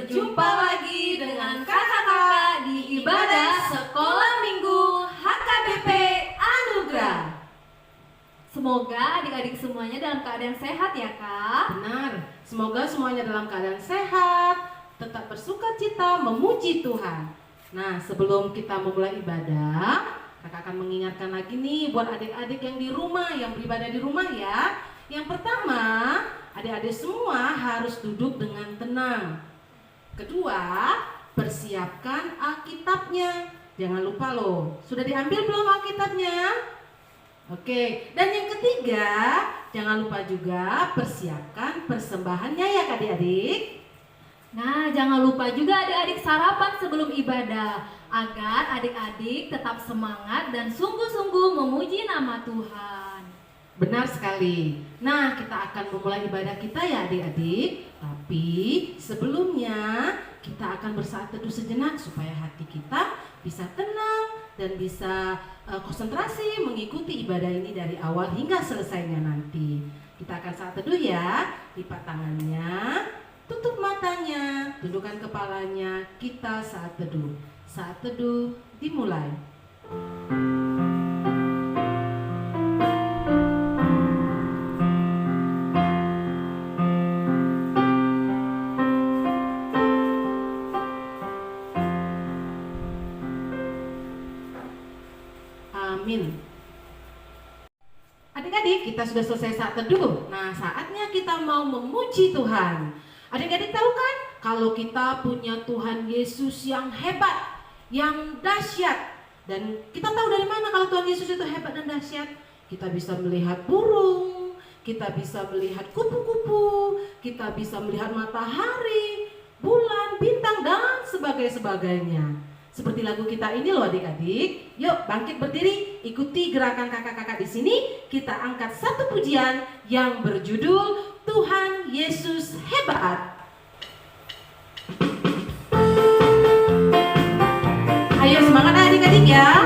Berjumpa lagi dengan kakak-kakak di ibadah Sekolah Minggu HKBP Anugerah. Semoga adik-adik semuanya dalam keadaan sehat ya Kak. Benar, semoga semuanya dalam keadaan sehat, tetap bersukacita memuji Tuhan. Nah, sebelum kita memulai ibadah, kakak akan mengingatkan lagi nih buat adik-adik yang di rumah, yang beribadah di rumah ya. Yang pertama, adik-adik semua harus duduk dengan tenang. Kedua, persiapkan Alkitabnya. Jangan lupa loh, sudah diambil belum Alkitabnya? Oke, dan yang ketiga, jangan lupa juga persiapkan persembahannya ya adik-adik. Nah, jangan lupa juga adik-adik sarapan sebelum ibadah agar adik-adik tetap semangat dan sungguh-sungguh memuji nama Tuhan. Benar sekali. Nah, kita akan memulai ibadah kita ya adik-adik. Tapi sebelumnya kita akan bersaat teduh sejenak supaya hati kita bisa tenang dan bisa konsentrasi mengikuti ibadah ini dari awal hingga selesainya nanti. Kita akan saat teduh ya. Lipat tangannya, tutup matanya, tundukkan kepalanya. Kita saat teduh. Saat teduh dimulai. Amin. Adik-adik, kita sudah selesai saat teduh. Nah, saatnya kita mau memuji Tuhan. Adik-adik tahu kan, kalau kita punya Tuhan Yesus yang hebat, yang dahsyat. Dan kita tahu dari mana kalau Tuhan Yesus itu hebat dan dahsyat? Kita bisa melihat burung, kita bisa melihat kupu-kupu, kita bisa melihat matahari, bulan, bintang, dan sebagainya. Seperti lagu kita ini loh adik-adik. Yuk bangkit berdiri, ikuti gerakan kakak-kakak di sini. Kita angkat satu pujian yang berjudul Tuhan Yesus Hebat. Ayo semangat adik-adik ya.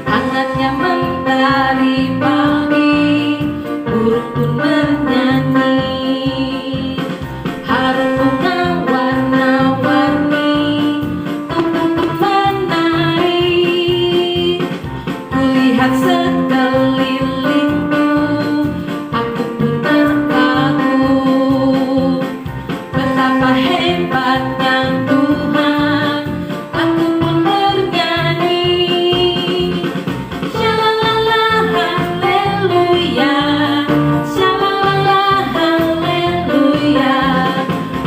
Hangatnya mentari pagi, burung pun bernyanyi. Harum bunga warna-warni, tumbuh menari. Kulihat sekelilingku, aku pun terkagum. Betapa hebatnya Tuhan, aku pun bernyanyi. Shalala haleluya, shalala haleluya.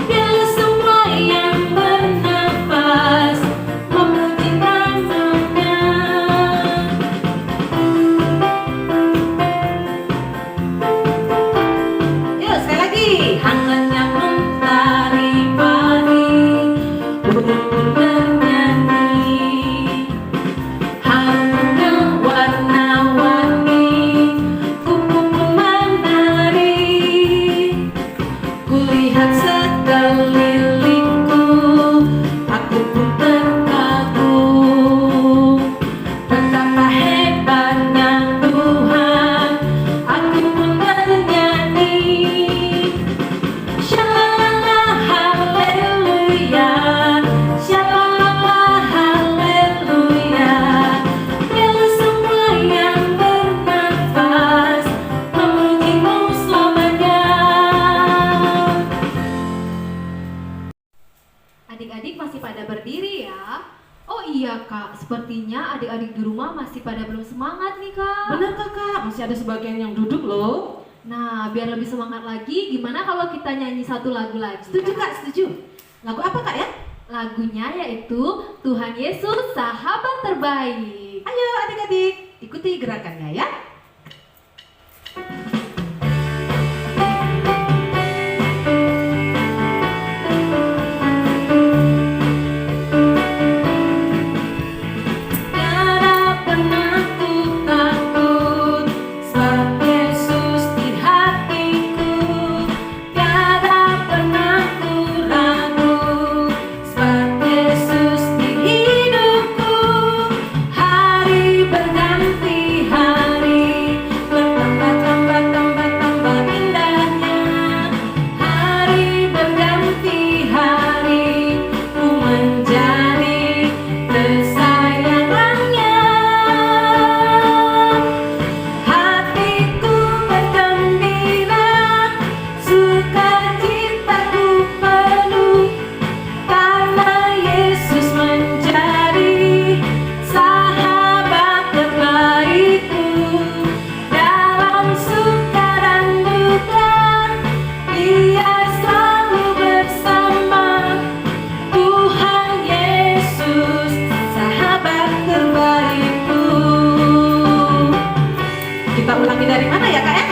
Biarlah semua yang bernafas memuji namanya. Yuk sekali lagi. Hangatnya mentari pagi, burung pun bernyanyi. Harumnya warna-warni, kupu pun menari. Kulihat sekelilingku, aku pun terkagum. Betapa hebatnya Tuhan, aku pun bernyanyi. Shalala haleluya, shalala haleluya. Biarlah semua yang bernafas memujimu selamanya. Adik-adik masih pada berdiri ya. Oh iya Kak, sepertinya adik-adik di rumah masih pada belum semangat nih Kak. Benar kakak, masih ada sebagian yang duduk loh. Nah, biar lebih semangat lagi, gimana kalau kita nyanyi satu lagu lagi? Setuju kak, setuju. Lagu apa kak ya? Lagunya yaitu Tuhan Yesus Sahabat Terbaik. Ayo adik-adik, ikuti gerakannya ya. Tiada pernah ku takut, sebab Yesus di hatiku. Tiada pernah ku ragu, sebab Yesus di hidupku. Hari berganti hari, Gimana ya Kak ya?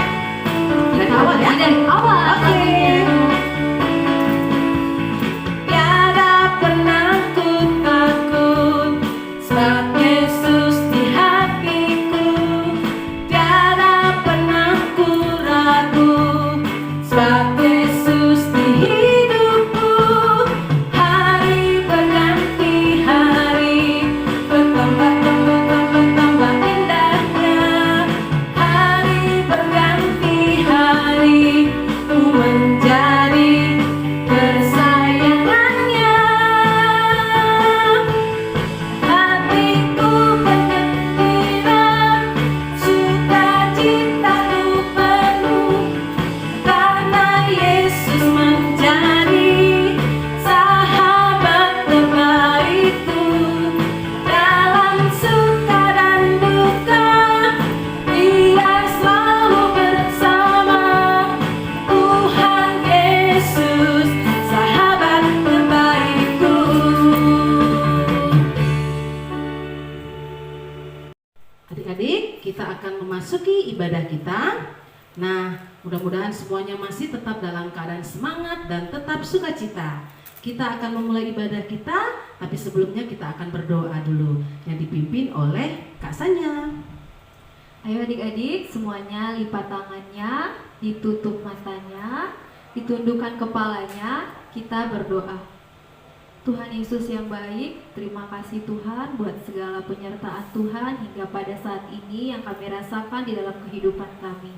Dari awal ya? Dari awal. Oke. Tiada pernah ku takut, sebab Yesus di hatiku. Tiada pernah ku ragu, sebab Yesus di hidupku. Hari berganti hari, bertambah indahnya. Hari berganti hari, ku menjadi kesayangannya. Hatiku bergembira, sukacitaku penuh, karena Yesus menjadi sahabat terbaikku. Dalam suka dan duka, Dia selalu bersama. Tuhan Yesus, sahabat terbaikku. Adik-adik, kita akan memasuki ibadah kita. Nah, mudah-mudahan semuanya masih tetap dalam keadaan semangat dan tetap sukacita. Kita akan memulai ibadah kita, tapi sebelumnya kita akan berdoa dulu yang dipimpin oleh Kak Sanya. Ayo adik-adik semuanya lipat tangannya, ditutup matanya, ditundukkan kepalanya, kita berdoa. Tuhan Yesus yang baik, terima kasih Tuhan buat segala penyertaan Tuhan hingga pada saat ini yang kami rasakan di dalam kehidupan kami.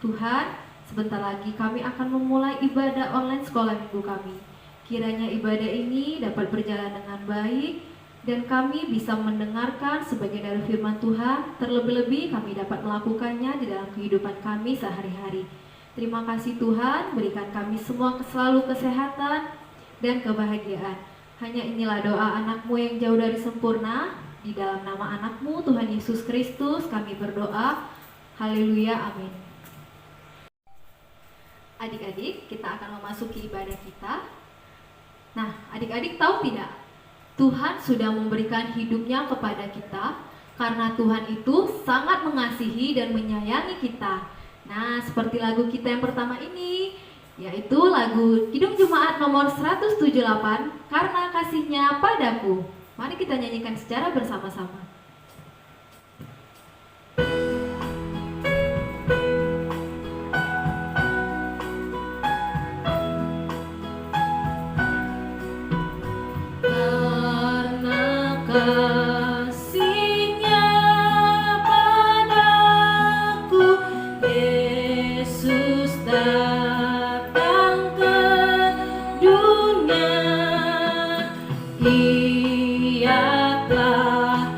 Tuhan, sebentar lagi kami akan memulai ibadah online sekolah minggu kami. Kiranya ibadah ini dapat berjalan dengan baik dan kami bisa mendengarkan sebagian dari firman Tuhan, terlebih-lebih kami dapat melakukannya di dalam kehidupan kami sehari-hari. Terima kasih Tuhan, berikan kami semua selalu kesehatan dan kebahagiaan. Hanya inilah doa anakmu yang jauh dari sempurna. Di dalam nama anakmu Tuhan Yesus Kristus kami berdoa. Haleluya, amin. Adik-adik, kita akan memasuki ibadah kita. Nah, adik-adik tahu tidak? Tuhan sudah memberikan hidupnya kepada kita karena Tuhan itu sangat mengasihi dan menyayangi kita. Nah, seperti lagu kita yang pertama ini, yaitu lagu Kidung Jemaat nomor 178, Karena Kasihnya Padaku. Mari kita nyanyikan secara bersama-sama. Karena kasihnya padaku, Yesus datang ke dunia. Ia telah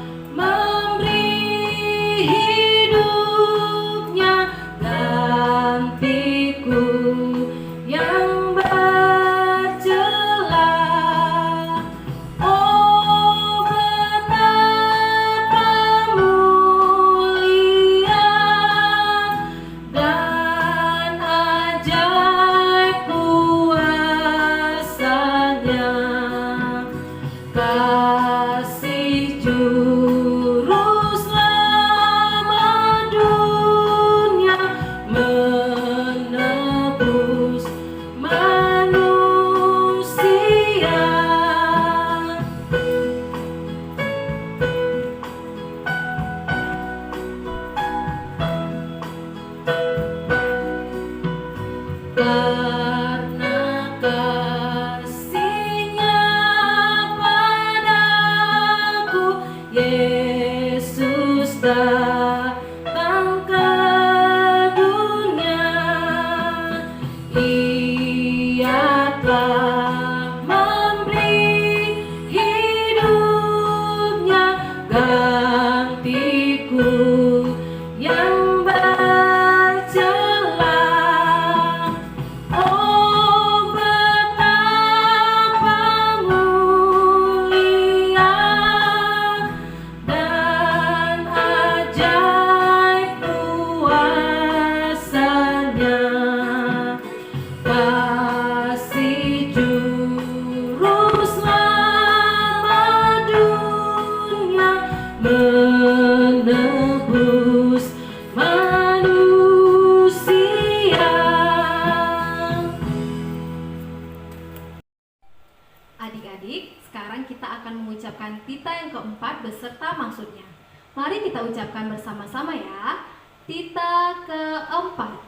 tita yang keempat beserta maksudnya. Mari kita ucapkan bersama-sama ya. Tita keempat.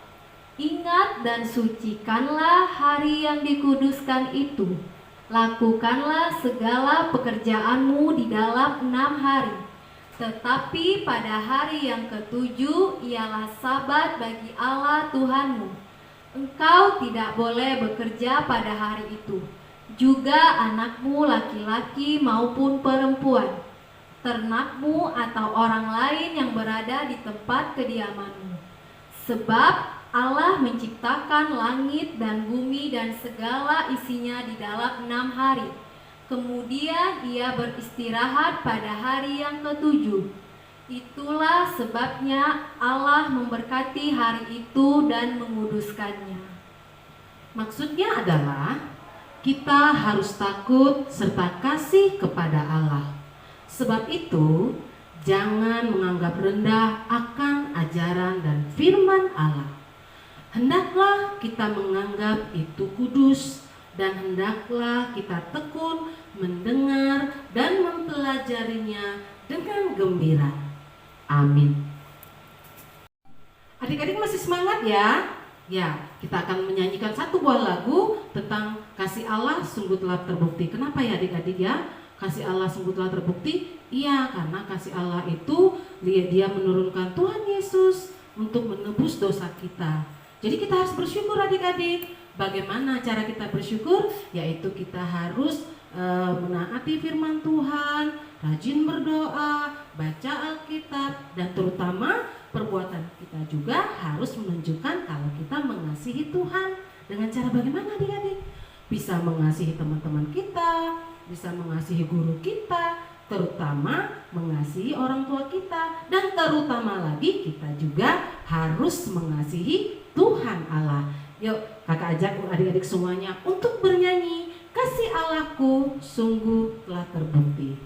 Ingat dan sucikanlah hari yang dikuduskan itu. Lakukanlah segala pekerjaanmu di dalam 6 hari. Tetapi pada hari yang ketujuh ialah sabat bagi Allah Tuhanmu. Engkau tidak boleh bekerja pada hari itu. Juga anakmu laki-laki maupun perempuan, ternakmu atau orang lain yang berada di tempat kediamanmu. Sebab Allah menciptakan langit dan bumi dan segala isinya di dalam 6 hari. Kemudian ia beristirahat pada hari yang ketujuh. Itulah sebabnya Allah memberkati hari itu dan menguduskannya. Maksudnya adalah kita harus takut serta kasih kepada Allah. Sebab itu, jangan menganggap rendah akan ajaran dan firman Allah. Hendaklah kita menganggap itu kudus, dan hendaklah kita tekun mendengar dan mempelajarinya dengan gembira. Amin. Adik-adik masih semangat ya? Ya, kita akan menyanyikan satu buah lagu tentang kasih Allah sungguh telah terbukti. Kenapa ya adik-adik ya? Kasih Allah sungguh telah terbukti? Iya, karena kasih Allah itu dia menurunkan Tuhan Yesus untuk menebus dosa kita. Jadi kita harus bersyukur adik-adik. Bagaimana cara kita bersyukur? Yaitu kita harus menaati firman Tuhan, rajin berdoa, baca Alkitab, dan terutama perbuatan kita juga harus menunjukkan kalau kita mengasihi Tuhan. Dengan cara bagaimana adik-adik? Bisa mengasihi teman-teman kita, bisa mengasihi guru kita, terutama mengasihi orang tua kita, dan terutama lagi kita juga harus mengasihi Tuhan Allah. Yuk kakak ajak adik-adik semuanya untuk bernyanyi Kasih Allahku sungguh telah terbukti.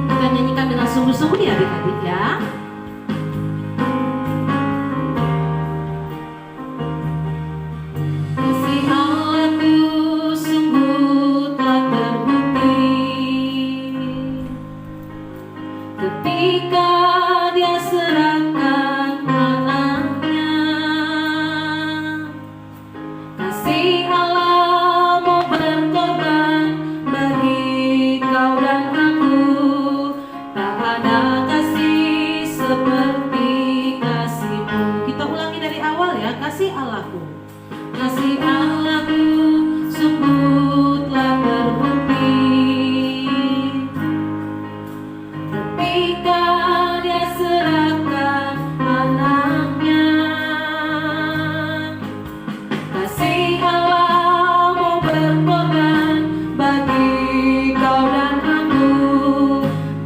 Kita nyanyikan dengan sungguh-sungguh ya adik-adik ya. Kasih Allahku sungguh telah terbukti ketika Dia serahkan anaknya. Kasih Allah mau berkorban bagi kau dan aku. Tak ada kasih seperti kasih-Mu. Kita ulangi dari awal ya. Kasih Allahku, kasih Allahku sungguh telah terbukti ketika Dia serahkan anaknya. Kasih Allah mau berkorban bagi kau dan aku.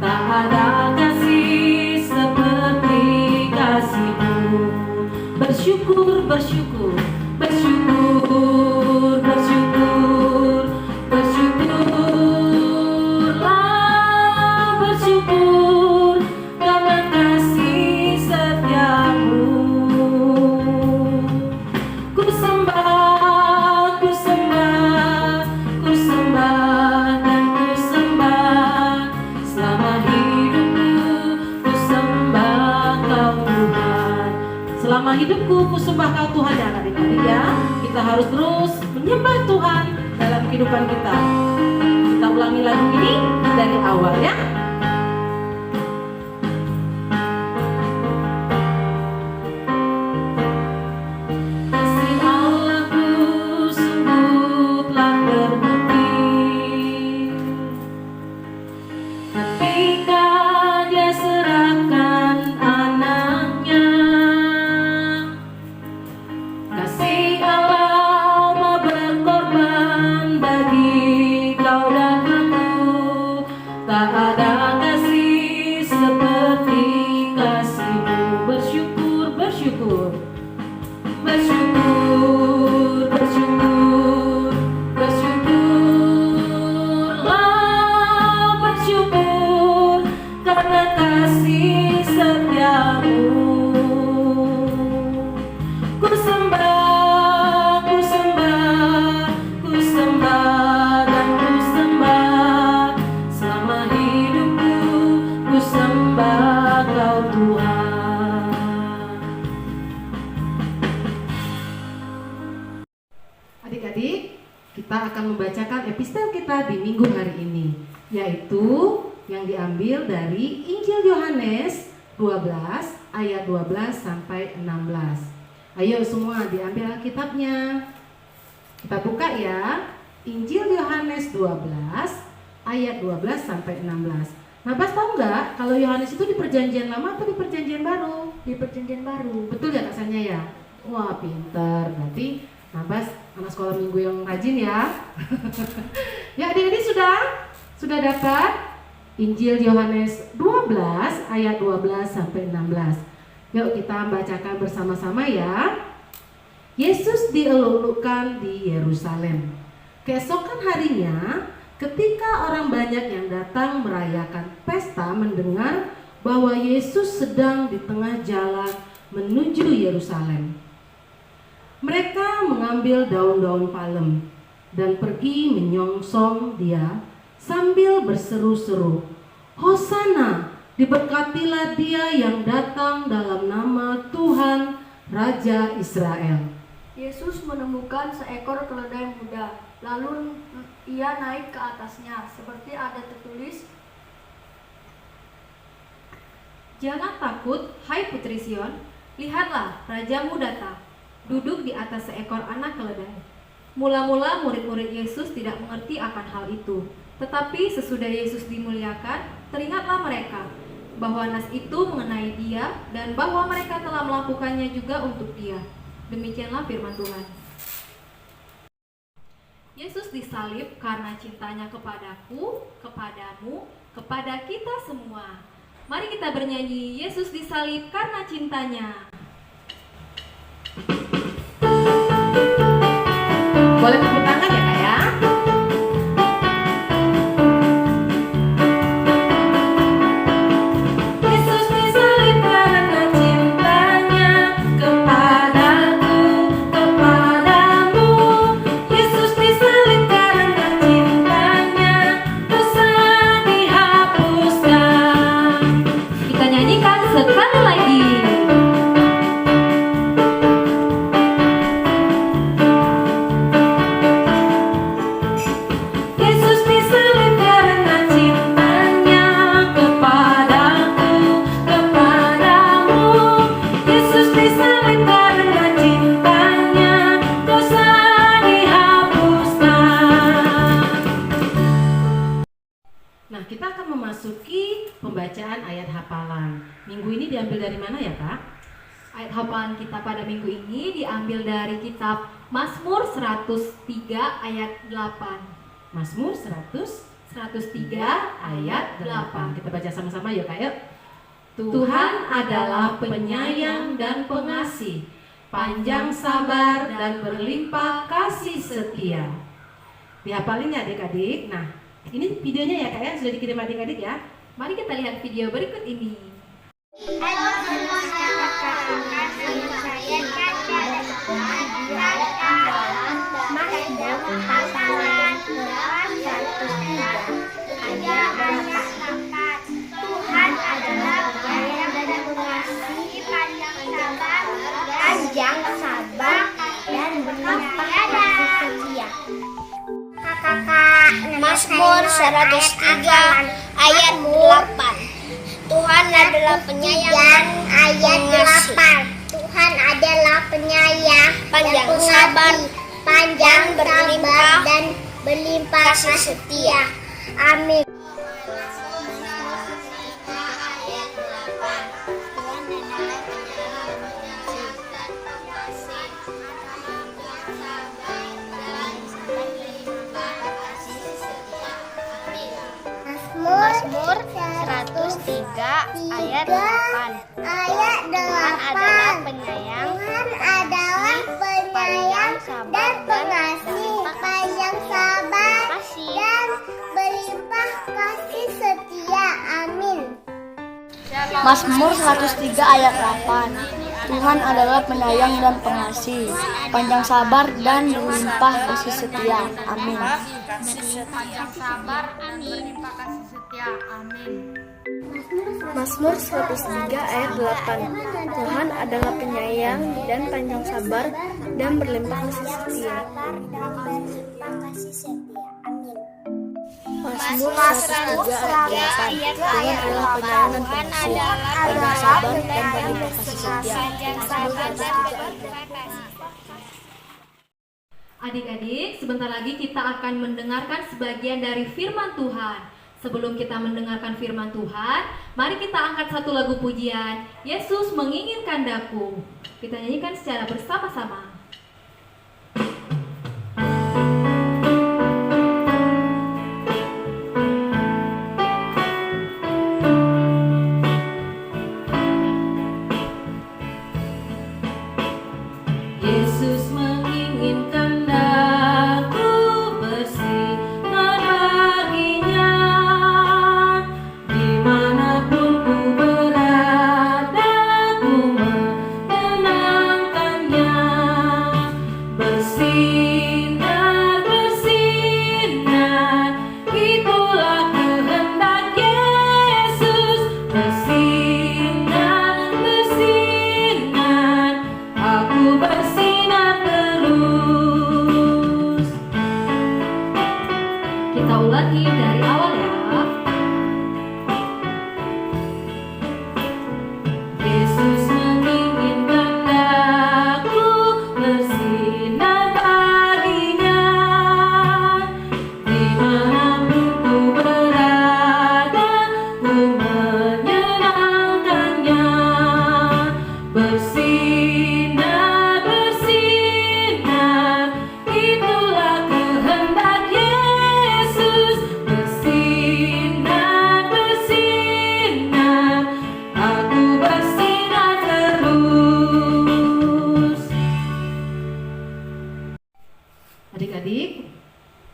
Tak ada kasih seperti kasih-Mu. Bersyukur, bersyukur, bersyukur, bersyukur, bersyukurlah, bersyukur karena kasih setia-Mu. Ku sembah, ku sembah, ku sembah dan ku sembah selama hidupku. Ku sembah Kau Tuhan. Selama hidupku ku sembah Kau Tuhan ya adik-adik ya. Kita harus terus menyembah Tuhan dalam kehidupan kita. Kita ulangi lagu ini dari awal ya. Kasih Allahku sungguh telah terbukti ketika Dia serahkan anaknya. Kasih Allah mau berkorban bagi kau dan aku. Tak ada kita di minggu hari ini, yaitu yang diambil dari Injil Yohanes 12 ayat 12 sampai 16. Ayo semua diambil Alkitabnya. Kita buka ya. Injil Yohanes 12 ayat 12 sampai 16. Nabas tahu nggak kalau Yohanes itu di perjanjian lama atau di perjanjian baru? Di perjanjian baru. Betul ya rasanya ya? Wah pintar, berarti Nabas anak sekolah minggu yang rajin ya. Ya adik-adik sudah dapat Injil Yohanes 12 ayat 12 sampai 16. Yuk kita bacakan bersama-sama ya. Yesus dielulukan di Yerusalem. Keesokan harinya, ketika orang banyak yang datang merayakan pesta mendengar bahwa Yesus sedang di tengah jalan menuju Yerusalem, mereka mengambil daun-daun palem dan pergi menyongsong dia sambil berseru-seru, "Hosana, diberkatilah dia yang datang dalam nama Tuhan, Raja Israel." Yesus menemukan seekor keledai muda, lalu ia naik ke atasnya, seperti ada tertulis, Jangan takut, hai putri Sion, lihatlah rajamu datang, duduk di atas seekor anak keledai. Mula-mula murid-murid Yesus tidak mengerti akan hal itu, tetapi sesudah Yesus dimuliakan, teringatlah mereka bahwa nas itu mengenai dia dan bahwa mereka telah melakukannya juga untuk dia. Demikianlah firman Tuhan. Yesus disalib karena cintanya kepadaku, kepadamu, kepada kita semua. Mari kita bernyanyi, Yesus disalib karena cintanya. Boleh tepuk tangan ya Kak ya? Yesus disalib karena cintanya kepadaku, kepadamu. Yesus disalib karena cintanya, dosa dihapuskan. Kita nyanyikan sekali lagi. Yesus disalib karena cintanya kepadaku, kepadamu. Yesus disalib karena cintanya, dosa dihapuskan. Nah, kita akan memasuki pembacaan ayat hafalan. Minggu ini diambil dari mana ya Kak? Ayat hafalan kita pada minggu ini diambil dari kitab Mazmur 103 ayat 8. Mazmur 103 ayat 8. Kita baca sama-sama yuk Kak yuk. Tuhan adalah penyayang dan pengasih, panjang sabar dan berlimpah kasih setia. Dihafalin ya adik-adik. Nah, ini videonya ya Kak ya, sudah dikirim adik-adik ya. Mari kita lihat video berikut ini. Halo semuanya, perkenalkan saya Caca dan saya dalam Mazmur hafalan 813 ayat 8. Tuhan adalah penyayang dan pengasih, panjang sabar dan berlimpah kasih setia. Mazmur 103 ayat 8. Tuhan adalah penyayang dan ayat 8. Tuhan adalah penyayang, panjang sabar, panjang berlimpah dan berlimpah kasih setia. Amin. Mazmur 103 ayat 8. Tuhan adalah penyayang, dan pengasih, panjang sabar dan berlimpah kasih setia. Amin. Mazmur 103 ayat 8. Tuhan adalah penyayang dan pengasih, panjang sabar dan berlimpah kasih setia. Amin. Panjang sabar dan berlimpah kasih setia. Amin. Mazmur 103 ayat 8. Tuhan adalah penyayang dan panjang sabar dan berlimpah kasih setia. Amin. Mazmur 103 ayat 8. Tuhan adalah penyayang dan pengasih, panjang sabar dan berlimpah kasih setia. Mazmur 103 ayat 8. Adik-adik, sebentar lagi kita akan mendengarkan sebagian dari firman Tuhan. Sebelum kita mendengarkan firman Tuhan, mari kita angkat satu lagu pujian, Yesus Menginginkan Daku. Kita nyanyikan secara bersama-sama. Yesus menginginkan daku bersinar baginya, dimanapun ku berada ku menyenangkannya. Bersinar, bersinar, itulah kehendak Yesus. Bersinar, bersinar, aku bersinar terus. Kita ulangi dari awal ya. Yesus menginginkan daku bersinar baginya, dimanapun ku berada ku menyenangkannya. Bersinar, bersinar, itulah kehendak Yesus. Bersinar, bersinar, aku bersinar terus. Adik-adik,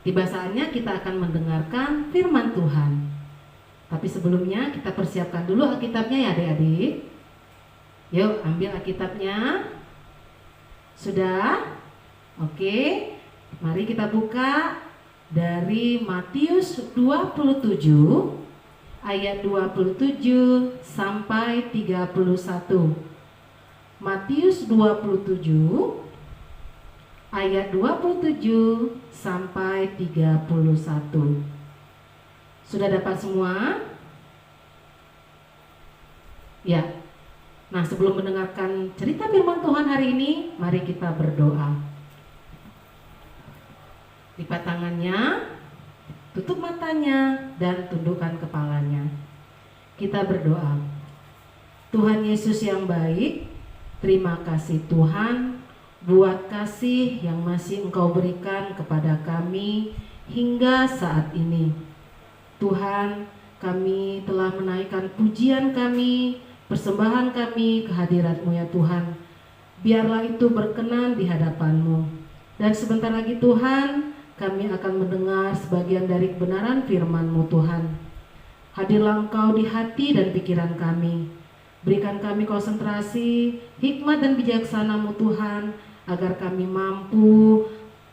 tiba saatnya kita akan mendengarkan firman Tuhan. Tapi sebelumnya kita persiapkan dulu Alkitabnya ya adik-adik. Yuk ambil Alkitabnya. Sudah? Oke. Mari kita buka dari Matius 27 ayat 27 sampai 31. Matius 27 ayat 27 sampai 31. Sudah dapat semua? Ya. Nah, sebelum mendengarkan cerita firman Tuhan hari ini, mari kita berdoa. Lipat tangannya, tutup matanya, dan tundukkan kepalanya. Kita berdoa. Tuhan Yesus yang baik, terima kasih Tuhan buat kasih yang masih Engkau berikan kepada kami hingga saat ini. Tuhan, kami telah menaikkan pujian kami, persembahan kami ke hadirat-Mu ya Tuhan. Biarlah itu berkenan di hadapan-Mu. Dan sebentar lagi Tuhan, kami akan mendengar sebagian dari kebenaran firman-Mu Tuhan. Hadirlah Engkau di hati dan pikiran kami. Berikan kami konsentrasi, hikmat dan bijaksana-Mu Tuhan, agar kami mampu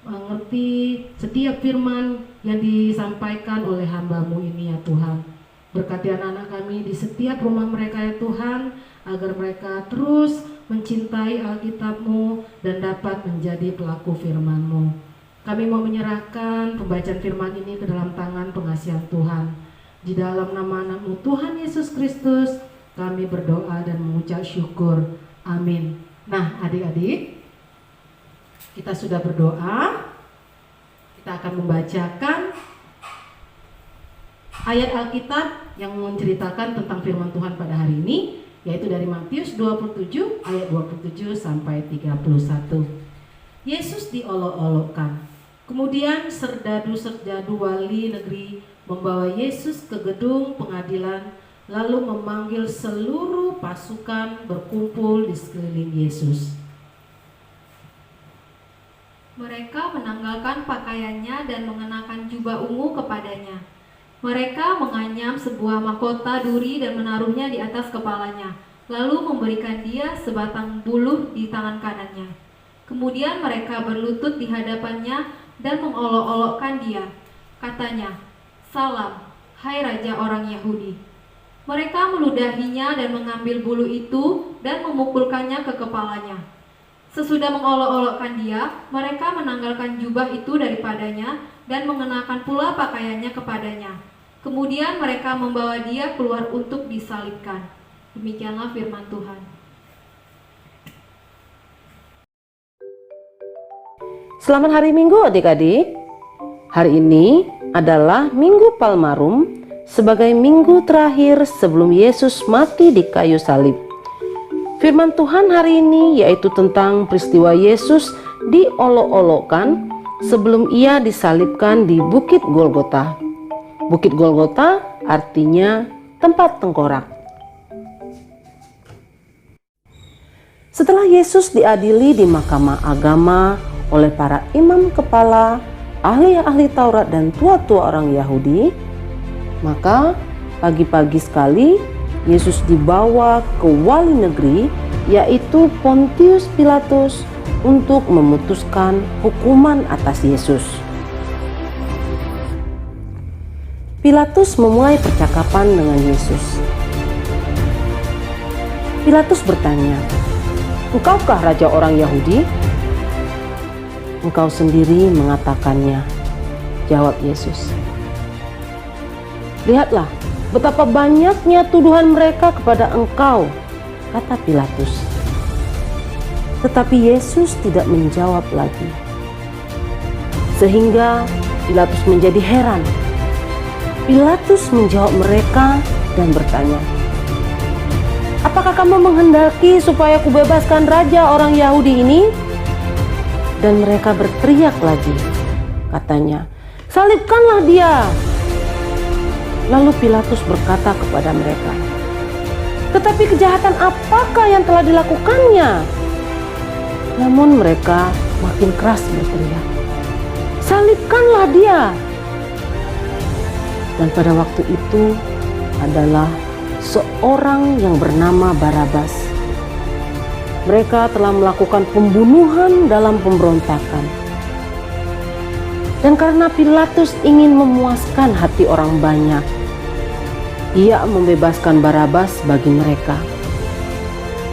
mengerti setiap firman yang disampaikan oleh hamba-Mu ini ya Tuhan. Berkati anak-anak kami di setiap rumah mereka ya Tuhan, agar mereka terus mencintai Alkitab-Mu dan dapat menjadi pelaku firman-Mu. Kami mau menyerahkan pembacaan firman ini ke dalam tangan pengasihan Tuhan. Di dalam nama anak-Mu Tuhan Yesus Kristus, kami berdoa dan mengucap syukur. Amin. Nah adik-adik, kita sudah berdoa. Kita akan membacakan ayat Alkitab yang menceritakan tentang firman Tuhan pada hari ini, yaitu dari Matius 27 ayat 27 sampai 31. Yesus diolok-olokkan. Kemudian serdadu-serdadu wali negeri membawa Yesus ke gedung pengadilan, lalu memanggil seluruh pasukan berkumpul di sekeliling Yesus. Mereka menanggalkan pakaiannya dan mengenakan jubah ungu kepadanya. Mereka menganyam sebuah mahkota duri dan menaruhnya di atas kepalanya, lalu memberikan dia sebatang buluh di tangan kanannya. Kemudian mereka berlutut di hadapannya dan mengolok-olokkan dia. Katanya, "Salam, hai Raja orang Yahudi." Mereka meludahinya dan mengambil bulu itu dan memukulkannya ke kepalanya. Sesudah mengolok-olokkan dia, mereka menanggalkan jubah itu daripadanya dan mengenakan pula pakaiannya kepadanya. Kemudian mereka membawa dia keluar untuk disalibkan. Demikianlah firman Tuhan. Selamat hari Minggu adik-adik. Hari ini adalah Minggu Palmarum sebagai minggu terakhir sebelum Yesus mati di kayu salib. Firman Tuhan hari ini yaitu tentang peristiwa Yesus diolok-olokkan sebelum ia disalibkan di Bukit Golgota. Bukit Golgota artinya tempat tengkorak. Setelah Yesus diadili di mahkamah agama oleh para imam kepala, ahli-ahli Taurat dan tua-tua orang Yahudi, maka pagi-pagi sekali Yesus dibawa ke wali negeri, yaitu Pontius Pilatus, untuk memutuskan hukuman atas Yesus. Pilatus memulai percakapan dengan Yesus. Pilatus bertanya, "Engkaukah raja orang Yahudi?" "Engkau sendiri mengatakannya," jawab Yesus. "Lihatlah betapa banyaknya tuduhan mereka kepada engkau," kata Pilatus. Tetapi Yesus tidak menjawab lagi. Sehingga Pilatus menjadi heran. Pilatus menjawab mereka dan bertanya, "Apakah kamu menghendaki supaya kubebaskan raja orang Yahudi ini?" Dan mereka berteriak lagi. Katanya, "Salibkanlah dia!" Lalu Pilatus berkata kepada mereka, "Tetapi kejahatan apakah yang telah dilakukannya?" Namun mereka makin keras berteriak, "Salibkanlah dia!" Dan pada waktu itu adalah seorang yang bernama Barabas. Mereka telah melakukan pembunuhan dalam pemberontakan. Dan karena Pilatus ingin memuaskan hati orang banyak, ia membebaskan Barabas bagi mereka.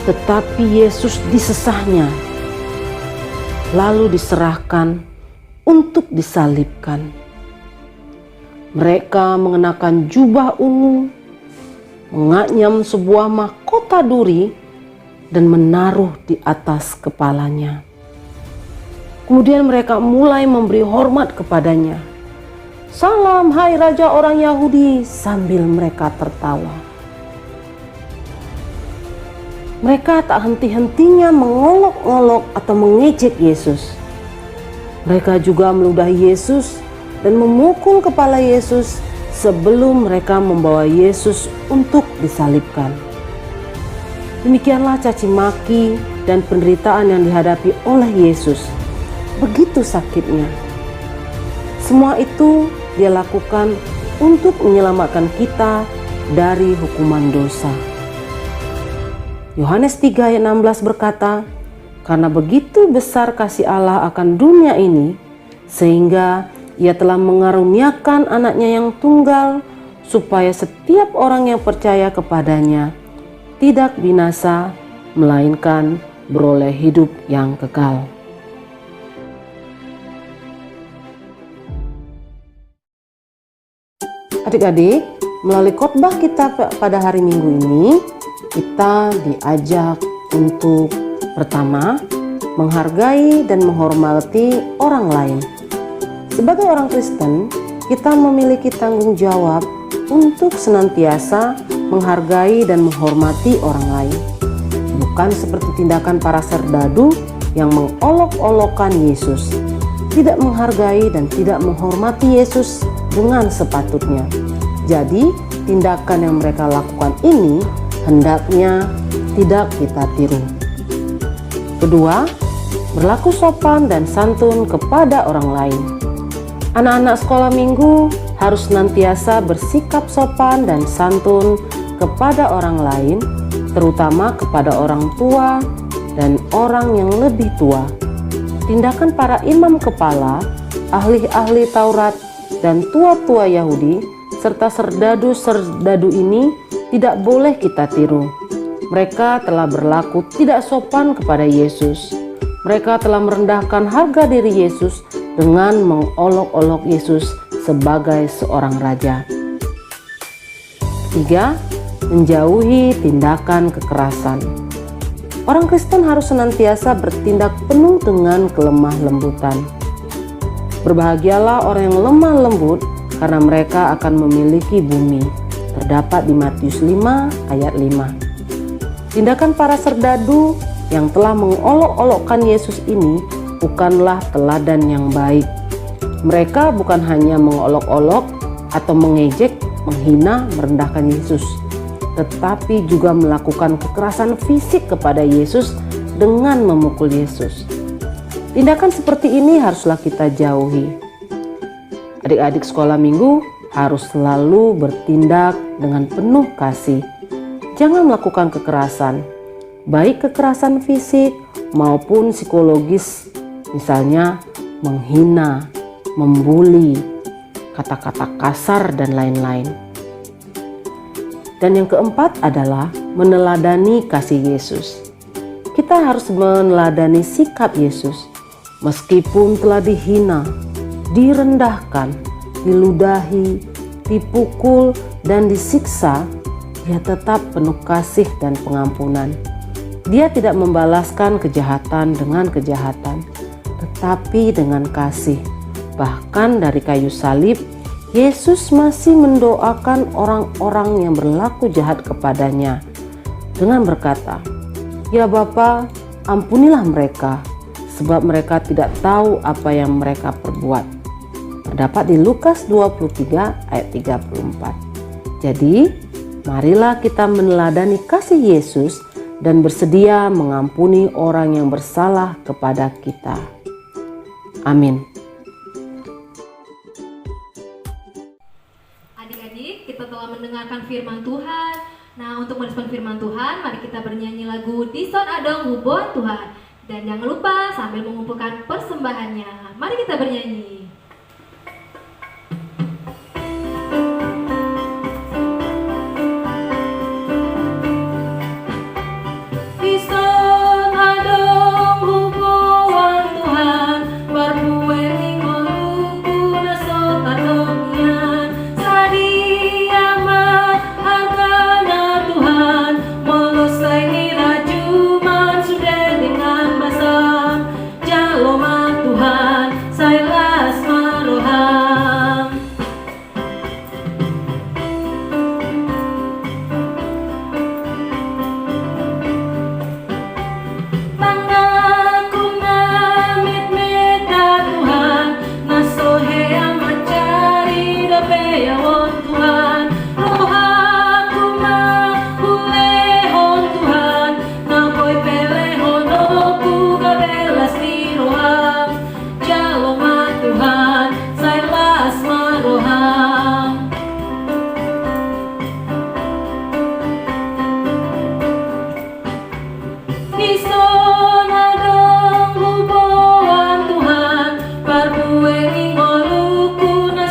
Tetapi Yesus disesahnya, lalu diserahkan untuk disalibkan. Mereka mengenakan jubah ungu, menganyam sebuah mahkota duri, dan menaruh di atas kepalanya. Kemudian mereka mulai memberi hormat kepadanya. "Salam, hai raja orang Yahudi," sambil mereka tertawa. Mereka tak henti-hentinya mengolok-olok atau mengejek Yesus. Mereka juga meludahi Yesus dan memukul kepala Yesus sebelum mereka membawa Yesus untuk disalibkan. Demikianlah caci maki dan penderitaan yang dihadapi oleh Yesus. Begitu sakitnya. Semua itu dia lakukan untuk menyelamatkan kita dari hukuman dosa. Yohanes 3 ayat 16 berkata, "Karena begitu besar kasih Allah akan dunia ini, sehingga ia telah mengaruniakan anaknya yang tunggal, supaya setiap orang yang percaya kepadanya tidak binasa, melainkan beroleh hidup yang kekal." Adik-adik, melalui khotbah kita pada hari Minggu ini, kita diajak untuk pertama, menghargai dan menghormati orang lain. Sebagai orang Kristen, kita memiliki tanggung jawab untuk senantiasa menghargai dan menghormati orang lain. Bukan seperti tindakan para serdadu yang mengolok-olokkan Yesus, tidak menghargai dan tidak menghormati Yesus dengan sepatutnya. Jadi, tindakan yang mereka lakukan ini hendaknya tidak kita tiru. Kedua, berlaku sopan dan santun kepada orang lain. Anak-anak sekolah minggu harus senantiasa bersikap sopan dan santun kepada orang lain, terutama kepada orang tua dan orang yang lebih tua. Tindakan para imam kepala, ahli-ahli Taurat, dan tua-tua Yahudi, serta serdadu-serdadu ini tidak boleh kita tiru. Mereka telah berlaku tidak sopan kepada Yesus. Mereka telah merendahkan harga diri Yesus dengan mengolok-olok Yesus sebagai seorang raja. 3. Menjauhi tindakan kekerasan. Orang Kristen harus senantiasa bertindak penuh dengan kelemah lembutan. Berbahagialah orang yang lemah lembut, karena mereka akan memiliki bumi. Terdapat di Matius 5 ayat 5. Tindakan para serdadu yang telah mengolok-olokkan Yesus ini bukanlah teladan yang baik. Mereka bukan hanya mengolok-olok atau mengejek, menghina, merendahkan Yesus, tetapi juga melakukan kekerasan fisik kepada Yesus dengan memukul Yesus. Tindakan seperti ini haruslah kita jauhi. Adik-adik sekolah minggu harus selalu bertindak dengan penuh kasih. Jangan melakukan kekerasan, baik kekerasan fisik maupun psikologis, misalnya menghina, membuli, kata-kata kasar, dan lain-lain. Dan yang keempat adalah meneladani kasih Yesus. Kita harus meneladani sikap Yesus. Meskipun telah dihina, direndahkan, diludahi, dipukul, dan disiksa, Dia tetap penuh kasih dan pengampunan. Dia tidak membalaskan kejahatan dengan kejahatan, tetapi dengan kasih. Bahkan dari kayu salib, Yesus masih mendoakan orang-orang yang berlaku jahat kepadanya dengan berkata, "Ya Bapa, ampunilah mereka, sebab mereka tidak tahu apa yang mereka perbuat." Terdapat di Lukas 23 ayat 34. Jadi, marilah kita meneladani kasih Yesus dan bersedia mengampuni orang yang bersalah kepada kita. Amin. Adik-adik, kita telah mendengarkan firman Tuhan. Nah, untuk merespon firman Tuhan, mari kita bernyanyi lagu Dison Adong Hubon Tuhan. Dan jangan lupa sambil mengumpulkan persembahannya. Mari kita bernyanyi. Dison Adong Hubon Tuhan, berbueng ngoluku naso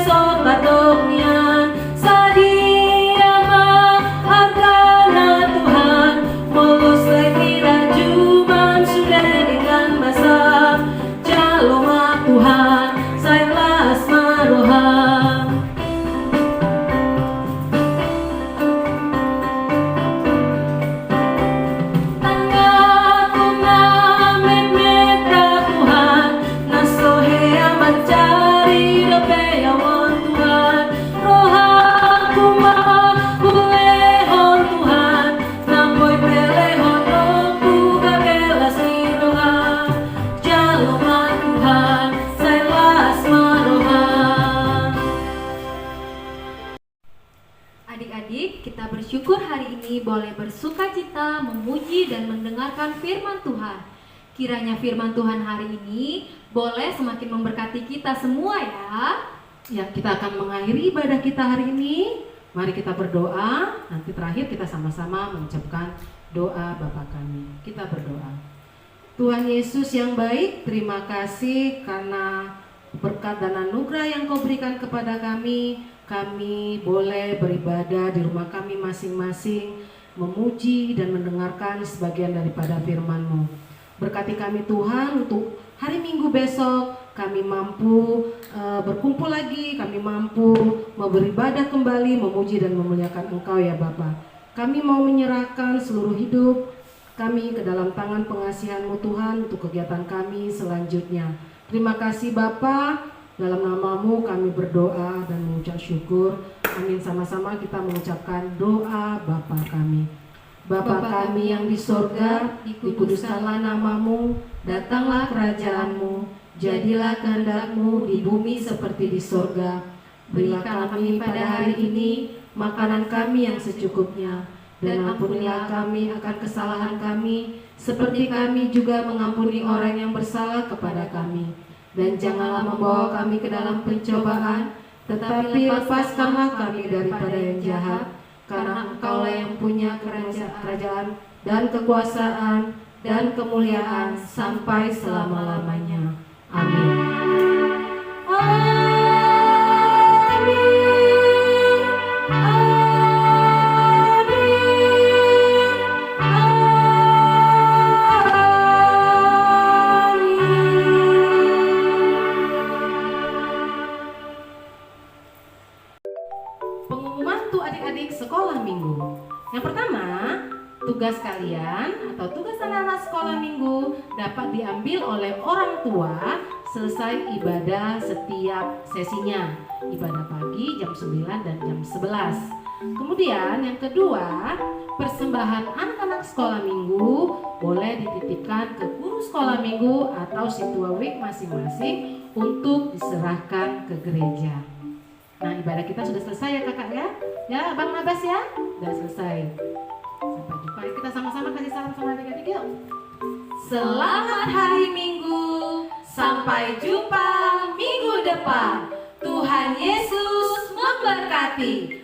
tadongnya. Adik-adik, kita bersyukur hari ini boleh bersukacita, memuji dan mendengarkan firman Tuhan. Kiranya firman Tuhan hari ini boleh semakin memberkati kita semua ya. Ya, kita akan mengakhiri ibadah kita hari ini. Mari kita berdoa. Nanti terakhir kita sama-sama mengucapkan doa Bapa kami. Kita berdoa. Tuhan Yesus yang baik, terima kasih karena berkat dan anugerah yang Kau berikan kepada kami. Kami boleh beribadah di rumah kami masing-masing, memuji dan mendengarkan sebagian daripada firman-Mu. Berkati kami Tuhan untuk hari Minggu besok kami mampu berkumpul lagi, kami mampu beribadah kembali, memuji dan memuliakan Engkau ya Bapa. Kami mau menyerahkan seluruh hidup kami ke dalam tangan pengasihan-Mu Tuhan untuk kegiatan kami selanjutnya. Terima kasih Bapa, dalam nama-Mu kami berdoa dan mengucap syukur. Amin. Sama-sama kita mengucapkan doa Bapa kami. Bapa kami yang di sorga, dikuduskanlah nama-Mu, datanglah kerajaan-Mu, jadilah kehendak-Mu di bumi seperti di sorga. Berilah kami pada hari ini makanan kami yang secukupnya, dan ampunilah kami akan kesalahan kami, seperti kami juga mengampuni orang yang bersalah kepada kami. Dan janganlah membawa kami ke dalam pencobaan, tetapi lepaskanlah kami daripada yang jahat, karena Engkaulah yang punya kerajaan dan kekuasaan dan kemuliaan sampai selama-lamanya. Amin. Pengumuman untuk adik-adik sekolah minggu. Yang pertama, tugas kalian atau tugas anak-anak sekolah minggu dapat diambil oleh orang tua selesai ibadah setiap sesinya. Ibadah pagi jam 9 dan jam 11. Kemudian yang kedua, persembahan anak-anak sekolah minggu boleh dititipkan ke guru sekolah minggu atau situa week masing-masing untuk diserahkan ke gereja. Nah, ibadah kita sudah selesai ya kakak ya? Ya Bang Abbas ya? Sudah selesai. Sampai jumpa. Kita sama-sama kasih salam sama adik-adik yuk. Selamat hari Minggu. Sampai jumpa minggu depan. Tuhan Yesus memberkati.